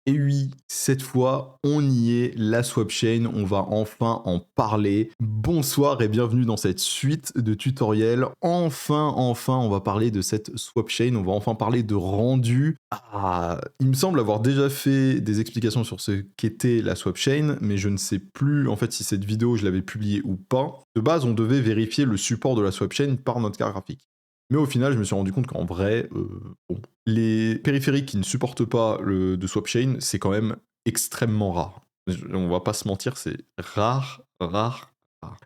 Et oui, cette fois, on y est, la swap chain, on va enfin en parler. Bonsoir et bienvenue dans cette suite de tutoriels. Enfin, on va parler de cette swap chain, on va enfin parler de rendu. Ah, il me semble avoir déjà fait des explications sur ce qu'était la swap chain, mais je ne sais plus en fait si cette vidéo je l'avais publiée ou pas. De base, on devait vérifier le support de la swap chain par notre carte graphique. Mais au final, je me suis rendu compte qu'en vrai, bon, les périphériques qui ne supportent pas de swap chain, c'est quand même extrêmement rare. On va pas se mentir, c'est rare.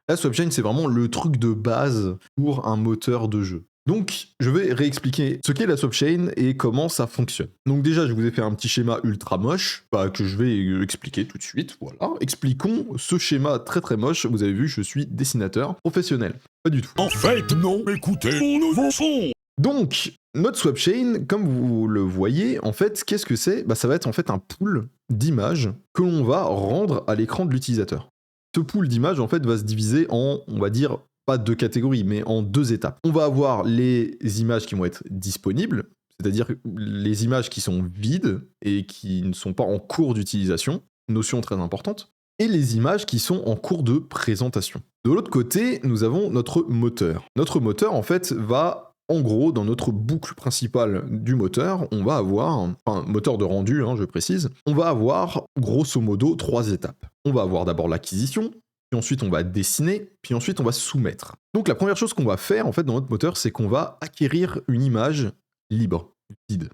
La swap chain, c'est vraiment le truc de base pour un moteur de jeu. Donc, je vais réexpliquer ce qu'est la swap chain et comment ça fonctionne. Donc déjà, je vous ai fait un petit schéma ultra moche, que je vais expliquer tout de suite, voilà. Expliquons ce schéma très moche. Vous avez vu, je suis dessinateur professionnel. Pas du tout. En fait, non, écoutez mon nouveau son. Donc, notre swap chain, comme vous le voyez, en fait, qu'est-ce que c'est? Ça va être en fait un pool d'images que l'on va rendre à l'écran de l'utilisateur. Ce pool d'images, en fait, va se diviser en, on va dire, pas deux catégories, mais en deux étapes. On va avoir les images qui vont être disponibles, c'est-à-dire les images qui sont vides et qui ne sont pas en cours d'utilisation, notion très importante, et les images qui sont en cours de présentation. De l'autre côté, nous avons notre moteur. Notre moteur, en fait, va en gros, dans notre boucle principale du moteur, on va avoir, enfin, moteur de rendu, je précise, on va avoir grosso modo 3 étapes. On va avoir d'abord l'acquisition, puis ensuite on va dessiner, puis ensuite on va soumettre. Donc la première chose qu'on va faire en fait dans notre moteur, c'est qu'on va acquérir une image libre, vide.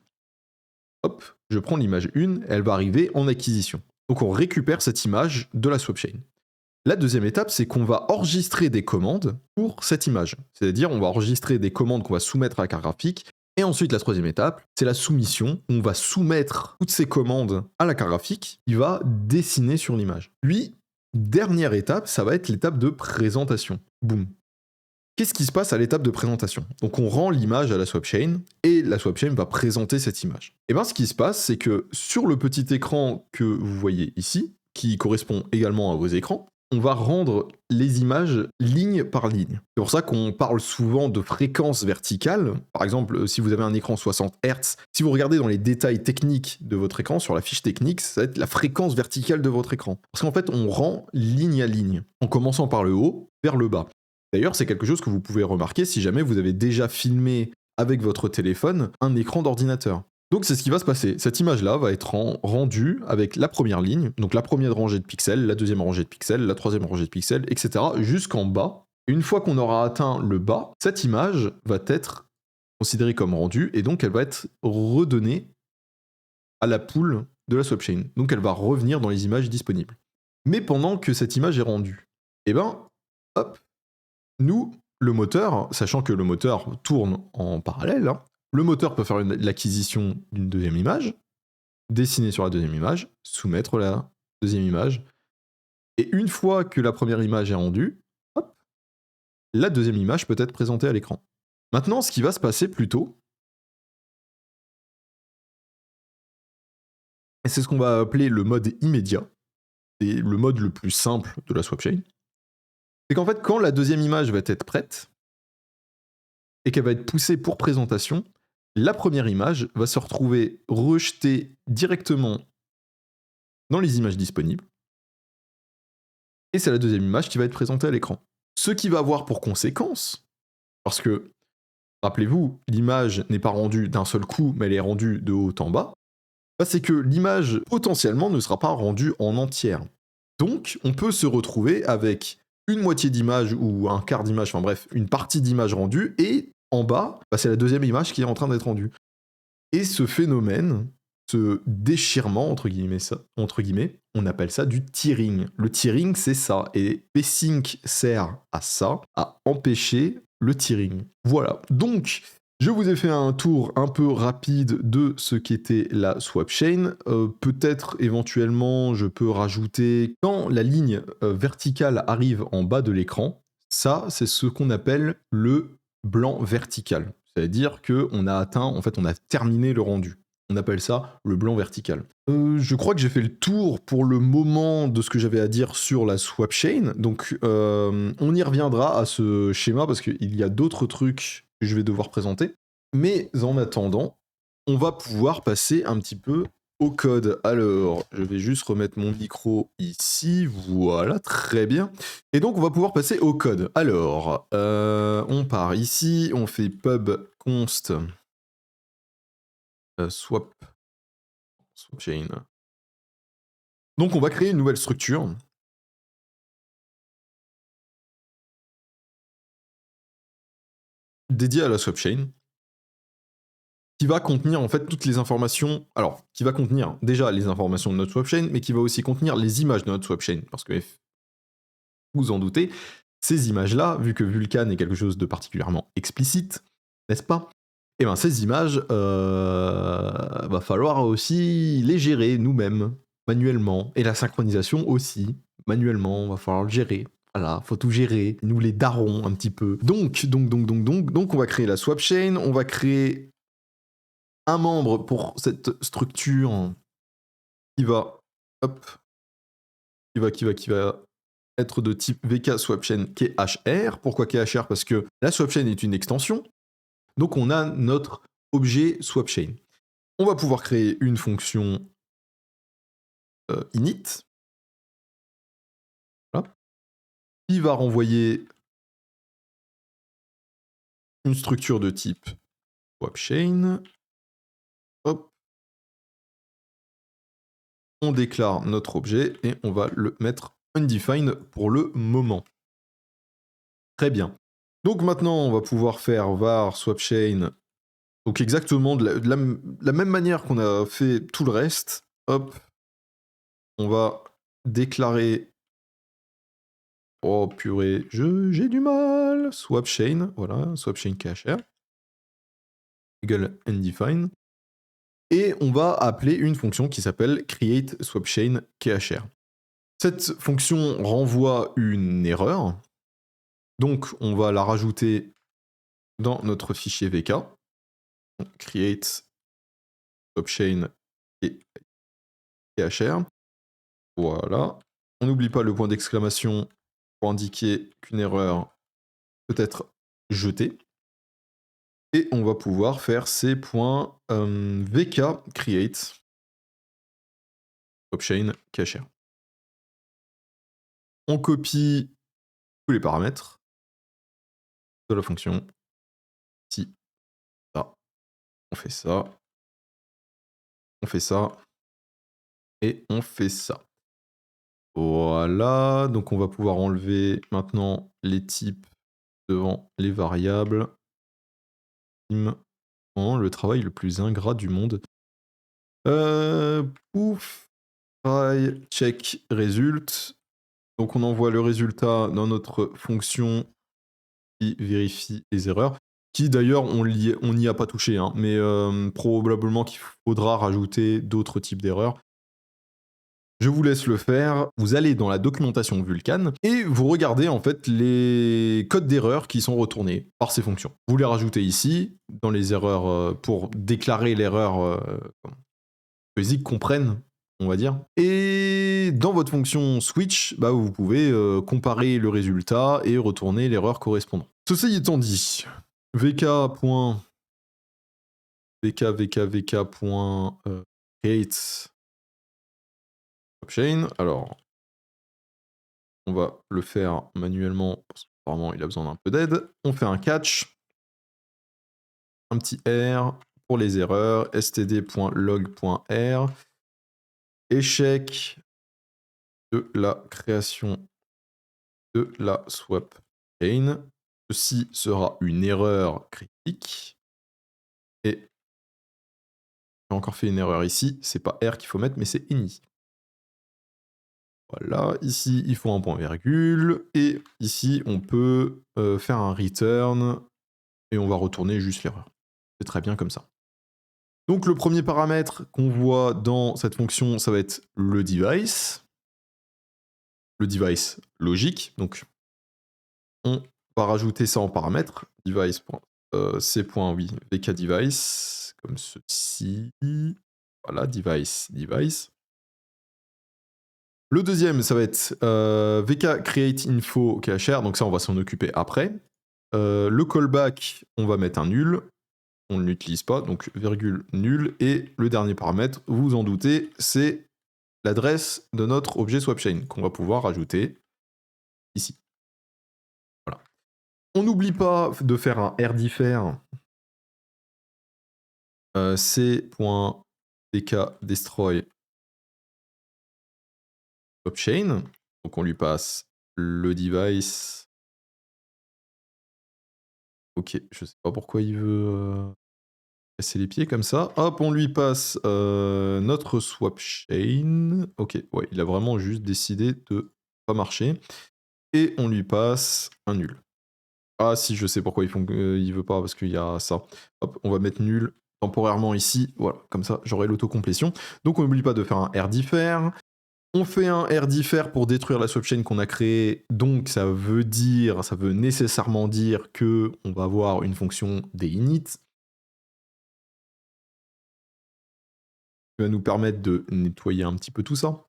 Hop, je prends l'image 1, elle va arriver en acquisition. Donc on récupère cette image de la swap chain. La deuxième étape, c'est qu'on va enregistrer des commandes pour cette image. C'est-à-dire, on va enregistrer des commandes qu'on va soumettre à la carte graphique. Et ensuite, la troisième étape, c'est la soumission. On va soumettre toutes ces commandes à la carte graphique qui va dessiner sur l'image. Puis, dernière étape, ça va être l'étape de présentation. Boum. Qu'est-ce qui se passe à l'étape de présentation? Donc, on rend l'image à la swap chain et la swap chain va présenter cette image. Et bien, ce qui se passe, c'est que sur le petit écran que vous voyez ici, qui correspond également à vos écrans, on va rendre les images ligne par ligne. C'est pour ça qu'on parle souvent de fréquence verticale. Par exemple, si vous avez un écran 60 Hz, si vous regardez dans les détails techniques de votre écran, sur la fiche technique, ça va être la fréquence verticale de votre écran. Parce qu'en fait, on rend ligne à ligne, en commençant par le haut vers le bas. D'ailleurs, c'est quelque chose que vous pouvez remarquer si jamais vous avez déjà filmé avec votre téléphone un écran d'ordinateur. Donc c'est ce qui va se passer. Cette image-là va être rendue avec la première ligne, donc la première rangée de pixels, la deuxième rangée de pixels, la troisième rangée de pixels, etc. jusqu'en bas. Une fois qu'on aura atteint le bas, cette image va être considérée comme rendue et donc elle va être redonnée à la pool de la swap chain. Donc elle va revenir dans les images disponibles. Mais pendant que cette image est rendue, hop, nous, le moteur, sachant que le moteur tourne en parallèle, le moteur peut faire l'acquisition d'une deuxième image, dessiner sur la deuxième image, soumettre la deuxième image, et une fois que la première image est rendue, hop, la deuxième image peut être présentée à l'écran. Maintenant, ce qui va se passer plutôt, c'est ce qu'on va appeler le mode immédiat, c'est le mode le plus simple de la swap chain, c'est qu'en fait, quand la deuxième image va être prête, et qu'elle va être poussée pour présentation, la première image va se retrouver rejetée directement dans les images disponibles. Et c'est la deuxième image qui va être présentée à l'écran. Ce qui va avoir pour conséquence, parce que, rappelez-vous, l'image n'est pas rendue d'un seul coup, mais elle est rendue de haut en bas, c'est que l'image potentiellement ne sera pas rendue en entière. Donc, on peut se retrouver avec une moitié d'image ou un quart d'image, enfin bref, une partie d'image rendue, et en bas, c'est la deuxième image qui est en train d'être rendue. Et ce phénomène, ce déchirement, entre guillemets, on appelle ça du tearing. Le tearing, c'est ça, et P-Sync sert à ça, à empêcher le tearing. Voilà, donc je vous ai fait un tour un peu rapide de ce qu'était la swap chain. Peut-être éventuellement, je peux rajouter, quand la ligne verticale arrive en bas de l'écran, ça, c'est ce qu'on appelle le blanc vertical. C'est-à-dire qu'on a atteint, en fait, on a terminé le rendu. On appelle ça le blanc vertical. Je crois que j'ai fait le tour pour le moment de ce que j'avais à dire sur la swap chain. Donc, on y reviendra à ce schéma parce qu'il y a d'autres trucs que je vais devoir présenter. Mais en attendant, on va pouvoir passer un petit peu au code. Alors, je vais juste remettre mon micro ici. Voilà, très bien. Et donc, on va pouvoir passer au code. Alors, on part ici, on fait pub const swap chain. Donc, on va créer une nouvelle structure. Dédiée à la swap chain. Qui va contenir en fait toutes les informations, alors qui va contenir déjà les informations de notre swapchain, mais qui va aussi contenir les images de notre swapchain, parce que vous en doutez, ces images-là, vu que Vulkan est quelque chose de particulièrement explicite, n'est-ce pas? Et bien ces images, va falloir aussi les gérer nous-mêmes, manuellement, et la synchronisation aussi, manuellement, va falloir le gérer. Voilà, faut tout gérer, nous les darons un petit peu. Donc, on va créer la swapchain, on va créer un membre pour cette structure qui va, hop, qui va être de type VK swapchain KHR. Pourquoi KHR? Parce que la swapchain est une extension. Donc on a notre objet swapchain. On va pouvoir créer une fonction init. Voilà, qui va renvoyer une structure de type swapchain. Hop. On déclare notre objet et on va le mettre undefined pour le moment. Très bien. Donc maintenant, on va pouvoir faire var swapchain. Donc exactement de la même manière qu'on a fait tout le reste. Hop. On va déclarer. Oh purée, j'ai du mal. Swapchain, voilà, swapchain KHR. Égale undefined. Et on va appeler une fonction qui s'appelle create swapchain KHR. Cette fonction renvoie une erreur. Donc on va la rajouter dans notre fichier VK. Donc, create swapchain KHR. Voilà. On n'oublie pas le point d'exclamation pour indiquer qu'une erreur peut être jetée. Et on va pouvoir faire ces points VK create swapchain KHR. On copie tous les paramètres de la fonction. Si, ça, on fait ça, on fait ça, et on fait ça. Voilà, donc on va pouvoir enlever maintenant les types devant les variables. Le travail le plus ingrat du monde. Pouf, try, check, result. Donc on envoie le résultat dans notre fonction qui vérifie les erreurs. Qui d'ailleurs, on n'y a pas touché, hein, mais probablement qu'il faudra rajouter d'autres types d'erreurs. Je vous laisse le faire. Vous allez dans la documentation Vulkan et vous regardez en fait les codes d'erreurs qui sont retournés par ces fonctions. Vous les rajoutez ici, dans les erreurs, pour déclarer l'erreur, que Zig comprenne, on va dire. Et dans votre fonction switch, bah, vous pouvez comparer le résultat et retourner l'erreur correspondante. Ceci étant dit, vk.create swapchain. Alors, on va le faire manuellement parce qu'apparemment il a besoin d'un peu d'aide. On fait un catch, un petit R pour les erreurs, std.log.r, échec de la création de la swapchain. Ceci sera une erreur critique. Et j'ai encore fait une erreur ici, c'est pas R qu'il faut mettre, mais c'est ini. Voilà, ici il faut un point virgule, et ici on peut faire un return, et on va retourner juste l'erreur. C'est très bien comme ça. Donc le premier paramètre qu'on voit dans cette fonction, ça va être le device. Le device logique, donc on va rajouter ça en paramètre, device.c.oui, vk-device, comme ceci. Voilà, device. Le deuxième, ça va être vk create info KHR, donc ça on va s'en occuper après. Le callback, on va mettre un nul. on ne l'utilise pas, donc virgule nul, et le dernier paramètre, vous vous en doutez, c'est l'adresse de notre objet swapchain qu'on va pouvoir ajouter ici. Voilà. On n'oublie pas de faire un rdiffer c.dk_destroy swapchain. Donc on lui passe le device. Ok, je sais pas pourquoi il veut casser les pieds comme ça. Hop, on lui passe notre swapchain. Ok, ouais, il a vraiment juste décidé de pas marcher. Et on lui passe un nul. Ah si, je sais pourquoi il veut pas, parce qu'il y a ça. Hop, on va mettre nul temporairement ici. Voilà, comme ça, j'aurai l'autocomplétion. Donc on n'oublie pas de faire un rdiffer. On fait un rdiffer pour détruire la swapchain qu'on a créée. Donc ça veut nécessairement dire que on va avoir une fonction d'init qui va nous permettre de nettoyer un petit peu tout ça.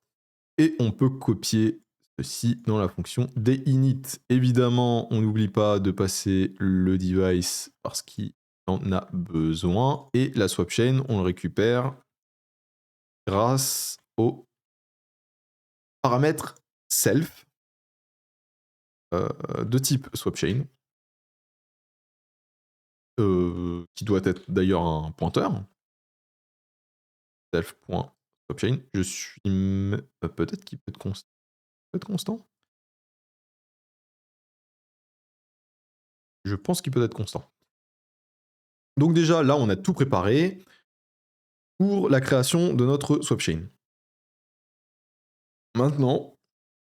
Et on peut copier ceci dans la fonction d'init. Évidemment, on n'oublie pas de passer le device parce qu'il en a besoin. Et la swapchain, on le récupère grâce au paramètre self de type swapchain, qui doit être d'ailleurs un pointeur. Self.swapchain. Je suis... peut-être qu'il peut être constant. Je pense qu'il peut être constant. Donc déjà, là, on a tout préparé pour la création de notre swapchain. Maintenant,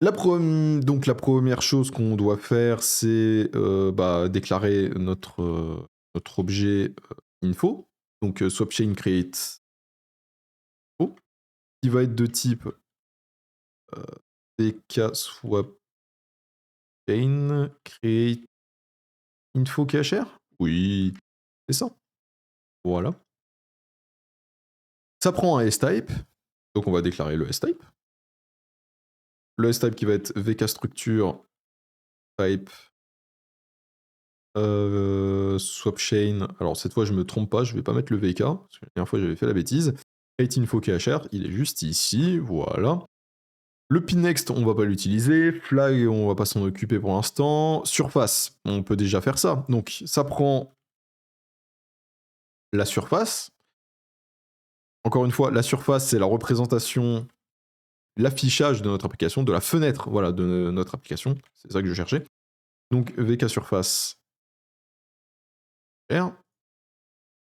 la première chose qu'on doit faire, c'est déclarer notre objet info. Donc swapchain create info, qui va être de type dk swapchain create info cacher. Oui, c'est ça. Voilà. Ça prend un S-type, donc on va déclarer le S-type. Le S-type qui va être vkstructure type swapchain. Alors cette fois je me trompe pas, je vais pas mettre le vk, parce que la dernière fois j'avais fait la bêtise. Create info cacher, il est juste ici, voilà. Le pin next, on va pas l'utiliser. Flag, on va pas s'en occuper pour l'instant. Surface, on peut déjà faire ça. Donc ça prend la surface. Encore une fois, la surface, c'est la représentation, l'affichage de notre application, de la fenêtre, voilà, de notre application. C'est ça que je cherchais. Donc vk surface R.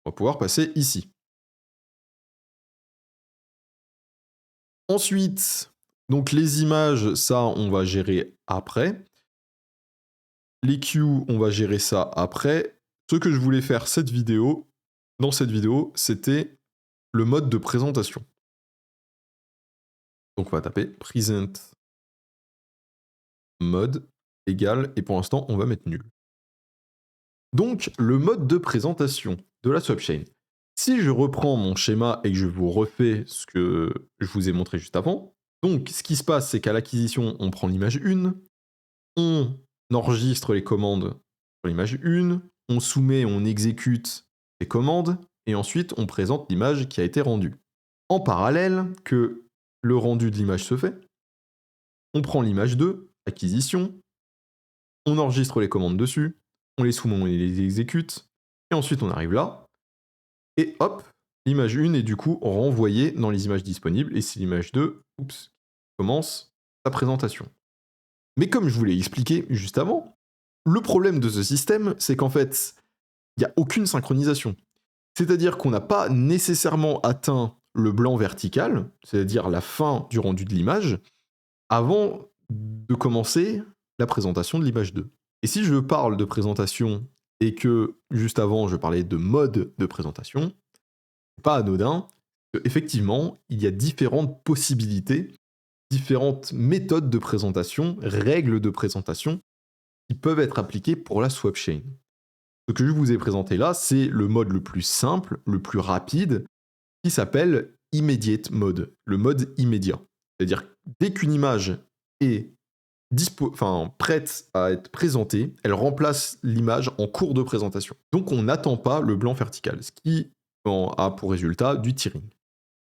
On va pouvoir passer ici. Ensuite, donc les images, ça, on va gérer après. Les queues, on va gérer ça après. Ce que je voulais faire dans cette vidéo, c'était le mode de présentation. Donc on va taper present mode égal, et pour l'instant, on va mettre nul. Donc, le mode de présentation de la swapchain. Si je reprends mon schéma et que je vous refais ce que je vous ai montré juste avant, donc ce qui se passe, c'est qu'à l'acquisition, on prend l'image 1, on enregistre les commandes sur l'image 1, on soumet, on exécute les commandes, et ensuite on présente l'image qui a été rendue. En parallèle que le rendu de l'image se fait, on prend l'image 2, acquisition, on enregistre les commandes dessus, on les soumet, on les exécute, et ensuite on arrive là, et hop, l'image 1 est du coup renvoyée dans les images disponibles, et c'est l'image 2, qui commence sa présentation. Mais comme je vous l'ai expliqué juste avant, le problème de ce système, c'est qu'en fait, il n'y a aucune synchronisation. C'est-à-dire qu'on n'a pas nécessairement atteint le blanc vertical, c'est-à-dire la fin du rendu de l'image, avant de commencer la présentation de l'image 2. Et si je parle de présentation et que juste avant je parlais de mode de présentation, c'est pas anodin, effectivement, il y a différentes possibilités, différentes méthodes de présentation, règles de présentation qui peuvent être appliquées pour la swapchain. Ce que je vous ai présenté là, c'est le mode le plus simple, le plus rapide, qui s'appelle immediate mode, le mode immédiat. C'est-à-dire dès qu'une image est prête à être présentée, elle remplace l'image en cours de présentation. Donc on n'attend pas le blanc vertical, ce qui a pour résultat du tearing.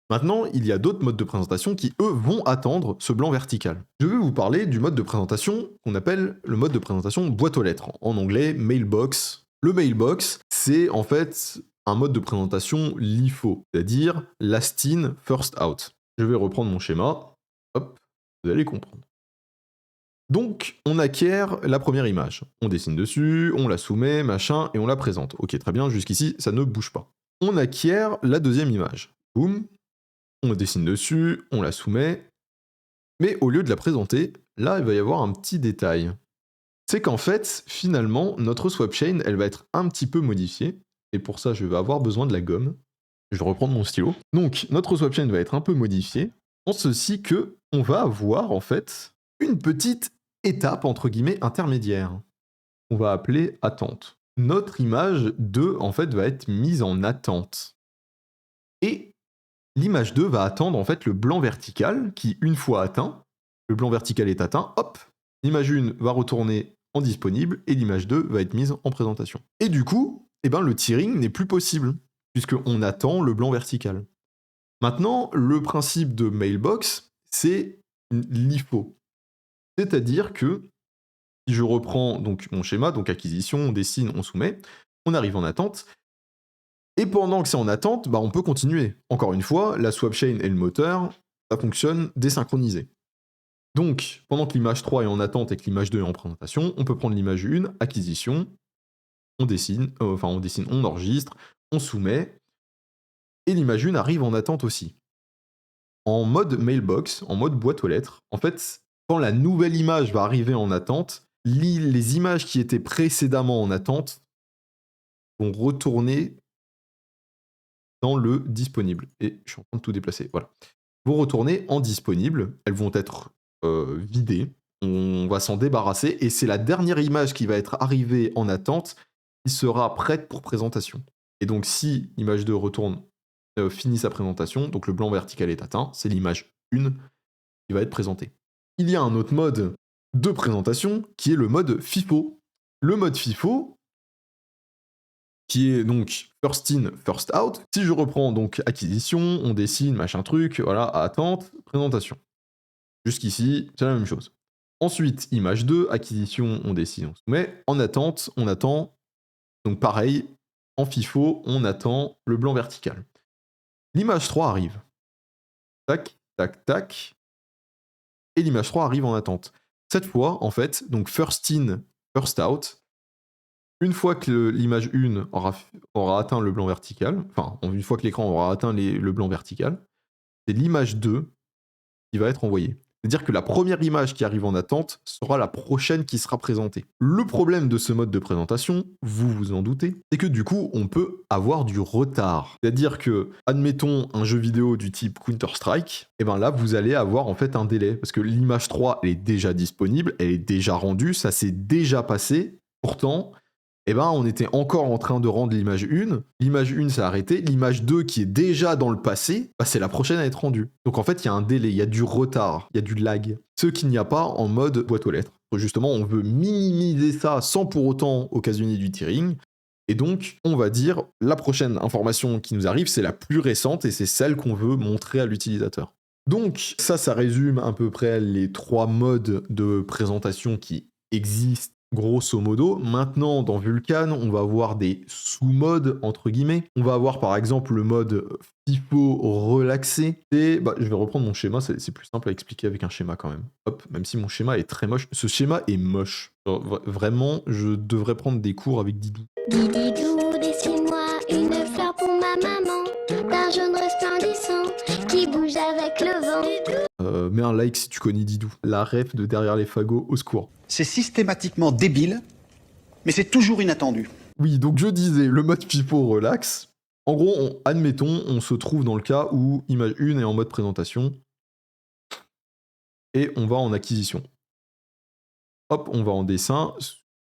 Maintenant, il y a d'autres modes de présentation qui, eux, vont attendre ce blanc vertical. Je vais vous parler du mode de présentation qu'on appelle le mode de présentation boîte aux lettres, en anglais mailbox. Le mailbox, c'est en fait un mode de présentation LIFO, c'est-à-dire last in, first out. Je vais reprendre mon schéma, hop, vous allez comprendre. Donc, on acquiert la première image. On dessine dessus, on la soumet, machin, et on la présente. Ok, très bien, jusqu'ici, ça ne bouge pas. On acquiert la deuxième image. Boum, on dessine dessus, on la soumet, mais au lieu de la présenter, là, il va y avoir un petit détail. C'est qu'en fait, finalement, notre swap chain, elle va être un petit peu modifiée, et pour ça, je vais avoir besoin de la gomme. Je vais reprendre mon stylo. Donc, notre swap chain va être un peu modifiée, en ceci que on va avoir, en fait, une petite étape, entre guillemets, intermédiaire. On va appeler attente. Notre image 2, en fait, va être mise en attente. Et l'image 2 va attendre en fait le blanc vertical qui, une fois atteint, le blanc vertical est atteint, hop, l'image 1 va retourner en disponible et l'image 2 va être mise en présentation. Et du coup, le tearing n'est plus possible puisqu'on attend le blanc vertical. Maintenant, le principe de Mailbox, c'est l'IFO. C'est-à-dire que si je reprends donc mon schéma, donc acquisition, on dessine, on soumet, on arrive en attente. Et pendant que c'est en attente, on peut continuer. Encore une fois, la swap chain et le moteur, ça fonctionne désynchronisé. Donc, pendant que l'image 3 est en attente et que l'image 2 est en présentation, on peut prendre l'image 1, acquisition, on dessine, on enregistre, on soumet, et l'image 1 arrive en attente aussi. En mode mailbox, en mode boîte aux lettres, en fait, quand la nouvelle image va arriver en attente, les images qui étaient précédemment en attente vont retourner dans le disponible. Et je suis en train de tout déplacer, voilà. Vont retourner en disponible, elles vont être vidées, on va s'en débarrasser, et c'est la dernière image qui va être arrivée en attente qui sera prête pour présentation. Et donc si l'image 2 finit sa présentation, donc le blanc vertical est atteint, c'est l'image 1 qui va être présentée. Il y a un autre mode de présentation qui est le mode FIFO. Le mode FIFO, qui est donc first in, first out. Si je reprends donc acquisition, on dessine, machin truc, voilà, attente, présentation. Jusqu'ici, c'est la même chose. Ensuite, image 2, acquisition, on dessine, on soumet. En attente, on attend. Donc pareil, en FIFO, on attend le blanc vertical. L'image 3 arrive. Tac, tac, tac. Et l'image 3 arrive en attente. Cette fois, en fait, donc first in, first out. Une fois que l'image 1 aura atteint le blanc vertical, une fois que l'écran aura atteint le blanc vertical, c'est l'image 2 qui va être envoyée. C'est-à-dire que la première image qui arrive en attente sera la prochaine qui sera présentée. Le problème de ce mode de présentation, vous vous en doutez, c'est que du coup, on peut avoir du retard. C'est-à-dire que, admettons un jeu vidéo du type Counter-Strike, et là, vous allez avoir en fait un délai. Parce que l'image 3, elle est déjà disponible, elle est déjà rendue, ça s'est déjà passé. Pourtant, on était encore en train de rendre l'image 1. L'image 1 s'est arrêtée. L'image 2 qui est déjà dans le passé, c'est la prochaine à être rendue. Donc en fait, il y a un délai, il y a du retard, il y a du lag. Ce qu'il n'y a pas en mode boîte aux lettres. Justement, on veut minimiser ça sans pour autant occasionner du tearing. Et donc, on va dire, la prochaine information qui nous arrive, c'est la plus récente et c'est celle qu'on veut montrer à l'utilisateur. Donc ça résume à peu près les 3 modes de présentation qui existent grosso modo. Maintenant, dans Vulkan, on va avoir des sous-modes, entre guillemets. On va avoir par exemple le mode FIFO relaxé. Et je vais reprendre mon schéma, c'est plus simple à expliquer avec un schéma quand même. Hop, même si mon schéma est très moche. Ce schéma est moche. Vraiment, je devrais prendre des cours avec Didou. Didou, dessine-moi une fleur pour ma maman, d'un jaune resplendissant qui bouge avec le vent. Mets un like si tu connais Didou. La ref de Derrière les fagots, au secours. C'est systématiquement débile, mais c'est toujours inattendu. Oui, donc je disais, le mode FIFO relax. En gros, admettons, on se trouve dans le cas où image 1 est en mode présentation et on va en acquisition. Hop, on va en dessin,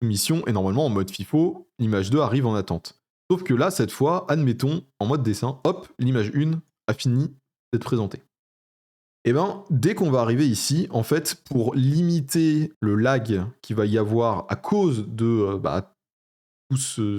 soumission, et normalement en mode FIFO, l'image 2 arrive en attente. Sauf que là, cette fois, admettons, en mode dessin, hop, l'image 1 a fini d'être présentée. Et ben, dès qu'on va arriver ici, en fait, pour limiter le lag qu'il va y avoir à cause de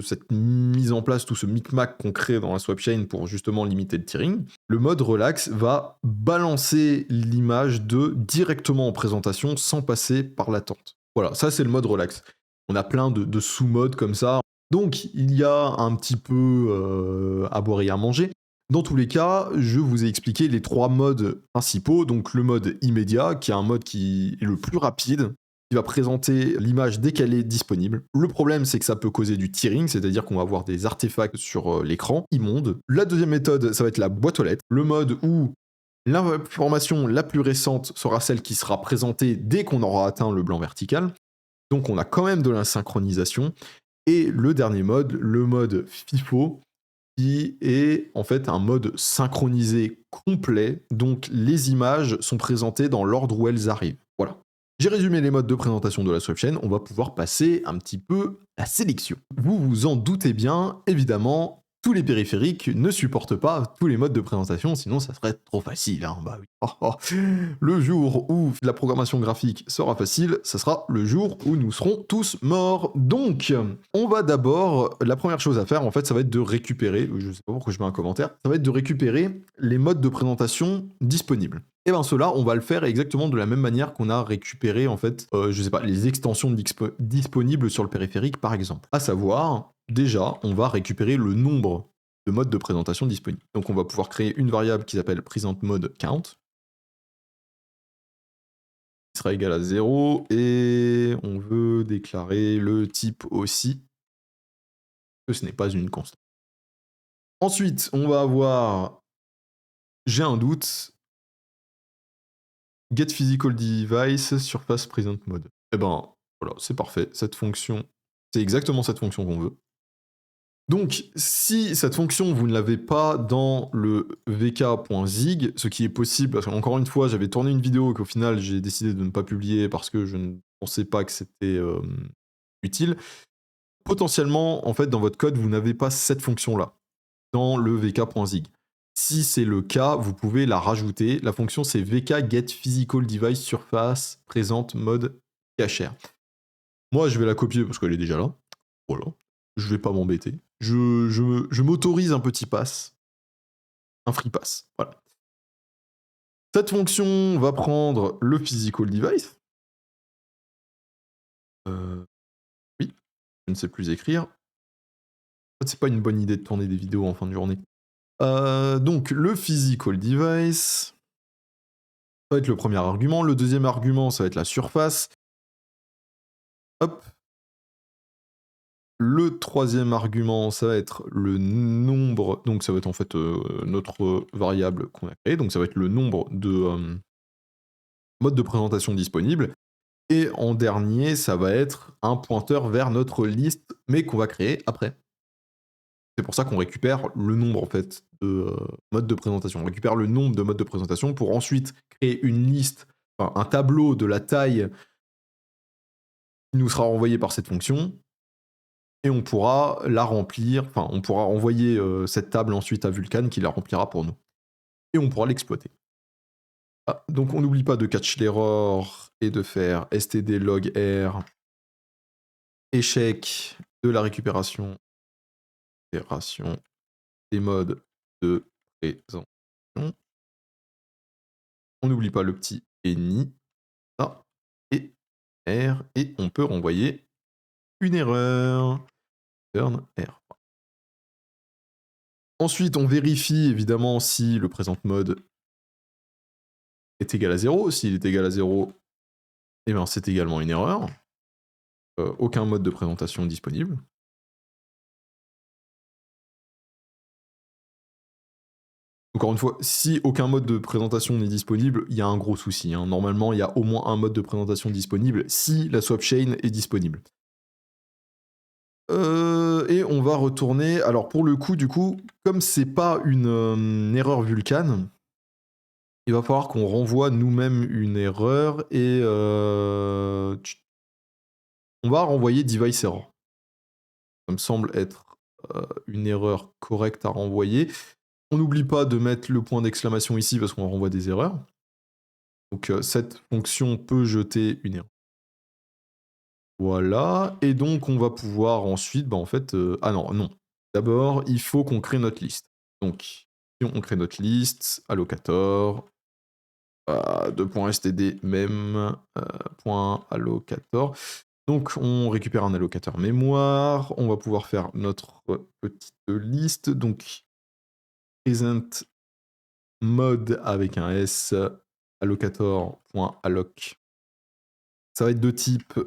cette mise en place, tout ce micmac qu'on crée dans la swapchain pour justement limiter le tearing, le mode relax va balancer l'image directement en présentation sans passer par l'attente. Voilà, ça c'est le mode relax. On a plein de sous-modes comme ça. Donc il y a un petit peu à boire et à manger. Dans tous les cas, je vous ai expliqué les 3 modes principaux. Donc le mode immédiat, qui est un mode qui est le plus rapide, qui va présenter l'image dès qu'elle est disponible. Le problème, c'est que ça peut causer du tearing, c'est-à-dire qu'on va avoir des artefacts sur l'écran immondes. La deuxième méthode, ça va être la boîte aux lettres, le mode où l'information la plus récente sera celle qui sera présentée dès qu'on aura atteint le blanc vertical. Donc on a quand même de la synchronisation. Et le dernier mode, le mode FIFO, qui est en fait un mode synchronisé complet, donc les images sont présentées dans l'ordre où elles arrivent. Voilà. J'ai résumé les modes de présentation de la swapchain, on va pouvoir passer un petit peu à la sélection. Vous vous en doutez bien, évidemment, tous les périphériques ne supportent pas tous les modes de présentation, sinon ça serait trop facile. Hein. Bah oui. Le jour où la programmation graphique sera facile, ça sera le jour où nous serons tous morts. Donc, on va d'abord, la première chose à faire, en fait, ça va être de récupérer, je sais pas pourquoi je mets un commentaire, ça va être de récupérer les modes de présentation disponibles. Et bien cela, on va le faire exactement de la même manière qu'on a récupéré, en fait, je sais pas, les extensions disponibles sur le périphérique, par exemple. À savoir, déjà, on va récupérer le nombre de modes de présentation disponibles. Donc on va pouvoir créer une variable qui s'appelle presentModeCount, qui sera égal à 0, et on veut déclarer le type aussi, que ce n'est pas une constante. Ensuite, on va avoir, j'ai un doute, getPhysicalDevice surface presentMode. Et ben voilà, c'est parfait, cette fonction, c'est exactement cette fonction qu'on veut. Donc, si cette fonction, vous ne l'avez pas dans le vk.zig, ce qui est possible, parce qu'encore une fois, j'avais tourné une vidéo qu'au final, j'ai décidé de ne pas publier parce que je ne pensais pas que c'était utile. Potentiellement, en fait, dans votre code, vous n'avez pas cette fonction-là, dans le vk.zig. Si c'est le cas, vous pouvez la rajouter. La fonction, c'est vk.getPhysicalDevice surface présente mode cachère. Moi, je vais la copier parce qu'elle est déjà là. Voilà. Je vais pas m'embêter. Je m'autorise un petit pass. Un free pass. Voilà. Cette fonction va prendre le physical device. Oui, je ne sais plus écrire. En fait, c'est pas une bonne idée de tourner des vidéos en fin de journée. Donc, le physical device, ça va être le premier argument. Le deuxième argument, ça va être la surface. Hop. Le troisième argument, ça va être le nombre, donc ça va être en fait notre variable qu'on a créée, donc ça va être le nombre de modes de présentation disponibles. Et en dernier, ça va être un pointeur vers notre liste, mais qu'on va créer après. C'est pour ça qu'on récupère le nombre en fait de modes de présentation. On récupère le nombre de modes de présentation pour ensuite créer une liste, enfin, un tableau de la taille qui nous sera renvoyé par cette fonction. Et on pourra la remplir, enfin on pourra envoyer cette table ensuite à Vulkan qui la remplira pour nous. Et on pourra l'exploiter. Ah, donc on n'oublie pas de catch l'error et de faire std_log_r échec de la récupération des modes de présentation. On n'oublie pas le petit any, ça, et r, et on peut renvoyer une erreur. Turn R. Ensuite, on vérifie évidemment si le present mode est égal à 0. S'il est égal à 0, eh bien, c'est également une erreur. Aucun mode de présentation disponible. Encore une fois, si aucun mode de présentation n'est disponible, il y a un gros souci. Hein. Normalement, il y a au moins un mode de présentation disponible si la swapchain est disponible. Et on va retourner. Alors pour le coup, du coup, comme c'est pas une erreur Vulkan, il va falloir qu'on renvoie nous-mêmes une erreur et on va renvoyer device error. Ça me semble être une erreur correcte à renvoyer. On n'oublie pas de mettre le point d'exclamation ici parce qu'on renvoie des erreurs. Donc cette fonction peut jeter une erreur. Voilà, et donc on va pouvoir ensuite, bah, en fait, ah non. D'abord, il faut qu'on crée notre liste. Donc, si on crée notre liste, allocator, 2.std même, point allocator. Donc on récupère un allocateur mémoire, on va pouvoir faire notre petite liste, donc present mode avec un S, allocator.alloc. Ça va être de type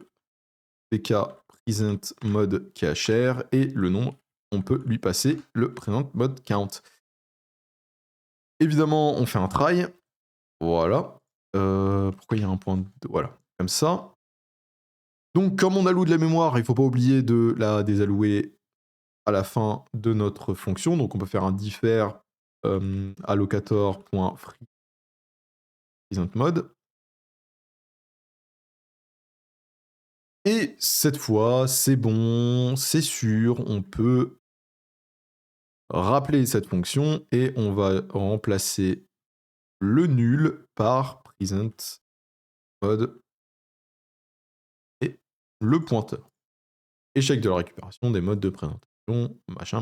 pk present mode chr, et le nom, on peut lui passer le present mode count. Évidemment, on fait un try. Voilà. Pourquoi il y a un point de... Voilà, comme ça. Donc, comme on alloue de la mémoire, il ne faut pas oublier de la désallouer à la fin de notre fonction. Donc, on peut faire un differ allocator.free present mode. Et cette fois, c'est bon, c'est sûr, on peut rappeler cette fonction et on va remplacer le nul par present mode et le pointeur. Échec de la récupération des modes de présentation, machin.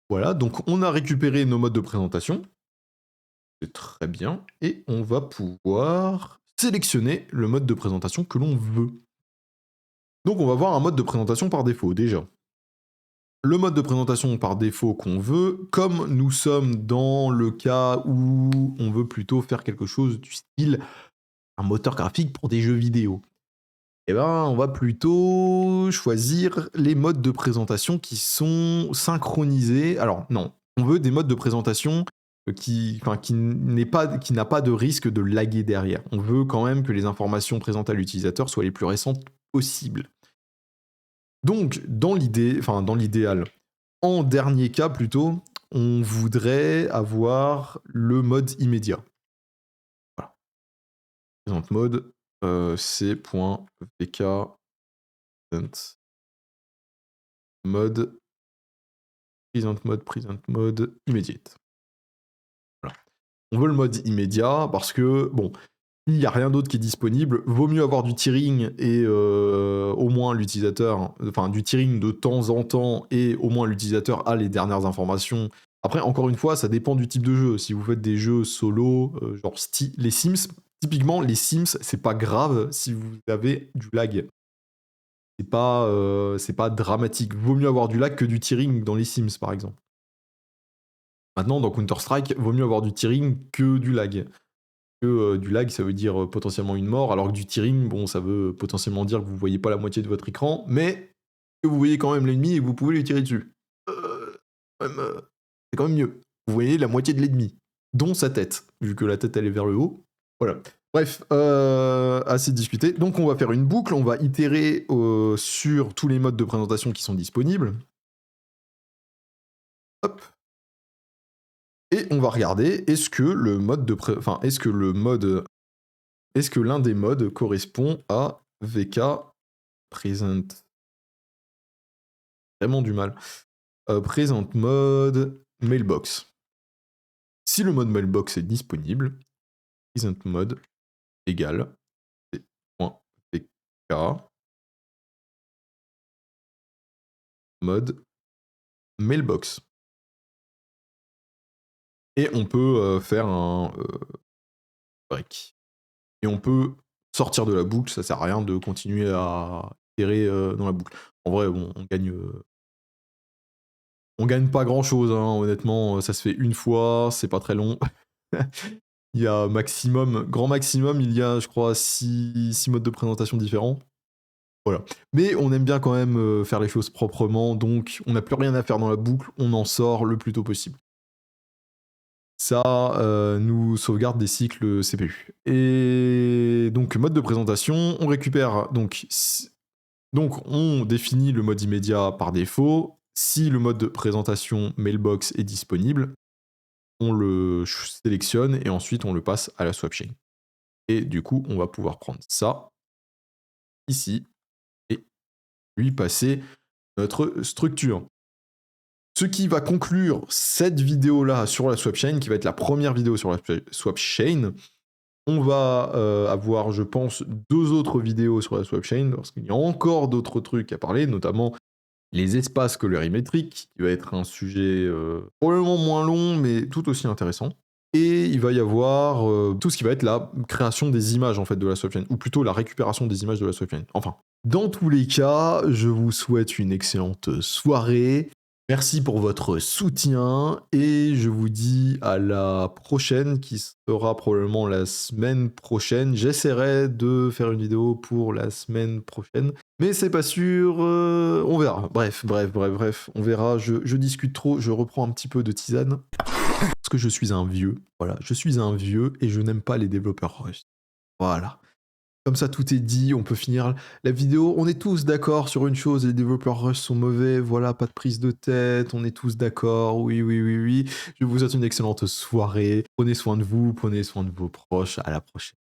Voilà, donc on a récupéré nos modes de présentation. C'est très bien. Et on va pouvoir sélectionner le mode de présentation que l'on veut. Donc on va voir un mode de présentation par défaut déjà. Le mode de présentation par défaut qu'on veut, comme nous sommes dans le cas où on veut plutôt faire quelque chose du style un moteur graphique pour des jeux vidéo, eh ben, on va plutôt choisir les modes de présentation qui sont synchronisés. Alors non, on veut des modes de présentation qui n'a pas de risque de laguer derrière. On veut quand même que les informations présentées à l'utilisateur soient les plus récentes possibles. Donc, dans l'idéal, en dernier cas plutôt, on voudrait avoir le mode immédiat. Voilà. Présente mode, c.vk mode present mode immediate. Voilà. On veut le mode immédiat parce que, bon, il n'y a rien d'autre qui est disponible, vaut mieux avoir du tearing et au moins l'utilisateur, enfin du tearing de temps en temps et au moins l'utilisateur a les dernières informations. Après, encore une fois, ça dépend du type de jeu. Si vous faites des jeux solo, genre les Sims, typiquement les Sims, c'est pas grave si vous avez du lag. C'est pas dramatique. Vaut mieux avoir du lag que du tearing dans les Sims, par exemple. Maintenant, dans Counter-Strike, vaut mieux avoir du tearing que du lag. Du lag, ça veut dire potentiellement une mort, alors que du tearing, bon, ça veut potentiellement dire que vous voyez pas la moitié de votre écran, mais que vous voyez quand même l'ennemi et que vous pouvez lui tirer dessus. C'est quand même mieux. Vous voyez la moitié de l'ennemi, dont sa tête, vu que la tête elle est vers le haut. Voilà. Bref, assez discuté. Donc on va faire une boucle, on va itérer sur tous les modes de présentation qui sont disponibles. Hop. Et on va regarder, est-ce que l'un des modes correspond à VK present. Vraiment du mal. Present mode mailbox. Si le mode mailbox est disponible, present mode égale .vk mode mailbox. Et on peut faire un break. Et on peut sortir de la boucle, ça sert à rien de continuer à itérer dans la boucle. En vrai, bon, on gagne pas grand chose, hein, honnêtement, ça se fait une fois, c'est pas très long. Il y a grand maximum, il y a, je crois, 6 modes de présentation différents. Voilà. Mais on aime bien quand même faire les choses proprement, donc on n'a plus rien à faire dans la boucle, on en sort le plus tôt possible. Ça nous sauvegarde des cycles CPU. Et donc, mode de présentation, on récupère, donc on définit le mode immédiat par défaut. Si le mode de présentation mailbox est disponible, on le sélectionne et ensuite on le passe à la swapchain. Et du coup, on va pouvoir prendre ça ici et lui passer notre structure. Ce qui va conclure cette vidéo-là sur la swapchain, qui va être la première vidéo sur la swapchain. On va avoir, je pense, 2 autres vidéos sur la swapchain, parce qu'il y a encore d'autres trucs à parler, notamment les espaces colorimétriques, qui va être un sujet probablement moins long, mais tout aussi intéressant. Et il va y avoir tout ce qui va être la création des images en fait de la swapchain, ou plutôt la récupération des images de la swapchain. Enfin, dans tous les cas, je vous souhaite une excellente soirée. Merci pour votre soutien et je vous dis à la prochaine qui sera probablement la semaine prochaine. J'essaierai de faire une vidéo pour la semaine prochaine, mais c'est pas sûr, on verra. Bref, on verra. Je discute trop, je reprends un petit peu de tisane. Parce que je suis un vieux, voilà, je suis un vieux et je n'aime pas les développeurs Rust. Voilà. Comme ça, tout est dit, on peut finir la vidéo. On est tous d'accord sur une chose, les développeurs Rust sont mauvais, voilà, pas de prise de tête, on est tous d'accord, oui. Je vous souhaite une excellente soirée. Prenez soin de vous, prenez soin de vos proches, à la prochaine.